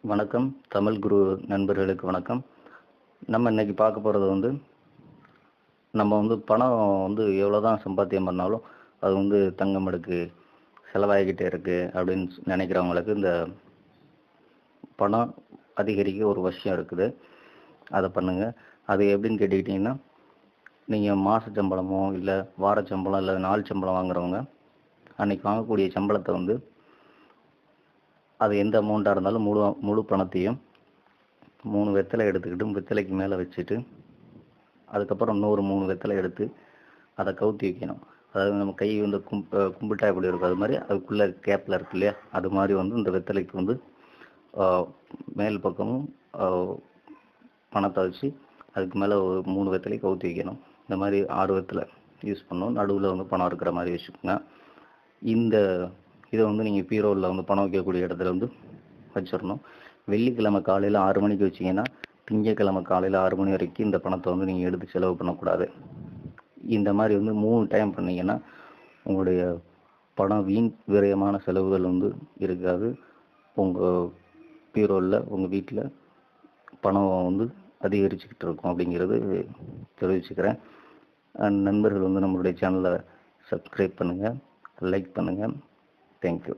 வணக்கம். தமிழ் குரு நண்பர்களுக்கு வணக்கம். நம்ம இன்னைக்கு பார்க்க போகிறது நம்ம பணம் எவ்வளோதான் சம்பாத்தியம் பண்ணாலும் அது தங்கம் அடுக்கு செலவாகிக்கிட்டே இருக்கு அப்படின்னு நினைக்கிறவங்களுக்கு இந்த பணம் அதிகரிக்க ஒரு விஷயம் இருக்குது. அதை பண்ணுங்க. அது எப்படின்னு கேட்டுக்கிட்டிங்கன்னா, நீங்கள் மாத சம்பளமோ இல்லை வார சம்பளம் இல்லை நாள் சம்பளம் வாங்குறவங்க அன்னைக்கு வாங்கக்கூடிய சம்பளத்தை அது எந்த அமௌண்ட்டாக இருந்தாலும் முழு பணத்தையும் 3 வெத்தலை எடுத்துக்கிட்டு வெத்தலைக்கு மேலே வச்சுட்டு அதுக்கப்புறம் இன்னொரு 3 வெத்தலை எடுத்து அதை கவுத்தி வைக்கணும். அதாவது நம்ம கை கும்பிட்டா எப்படி இருக்கும் அது மாதிரி அதுக்குள்ளே கேப்பில் இருக்கு இல்லையா, அது மாதிரி இந்த வெத்தலைக்கு மேல் பக்கமும் பணத்தை வச்சு அதுக்கு மேலே ஒரு 3 வெத்தலை கவுத்தி வைக்கணும். இந்த மாதிரி 6 வெத்தலை யூஸ் பண்ணணும். நடுவில் பணம் இருக்கிற மாதிரி வச்சுக்கோங்க. இதை நீங்கள் பீரோவில் பணம் வைக்கக்கூடிய இடத்துல வச்சிடணும். வெள்ளிக்கிழமை காலையில் 6 மணிக்கு வச்சிங்கன்னா திங்கக்கிழமை காலையில் 6 மணி வரைக்கும் இந்த பணத்தை நீங்கள் எடுத்து செலவு பண்ணக்கூடாது. இந்த மாதிரி 3 டைம் பண்ணிங்கன்னா உங்களுடைய பணம் வீண் விரயமான செலவுகள் இருக்காது. உங்கள் பீரோவில் உங்கள் வீட்டில் பணம் அதிகரிச்சுக்கிட்டு இருக்கும் அப்படிங்கிறது தெரிவிச்சுக்கிறேன். நண்பர்கள் நம்மளுடைய சேனலை சப்ஸ்கிரைப் பண்ணுங்கள், லைக் பண்ணுங்கள். தேங்க்யூ.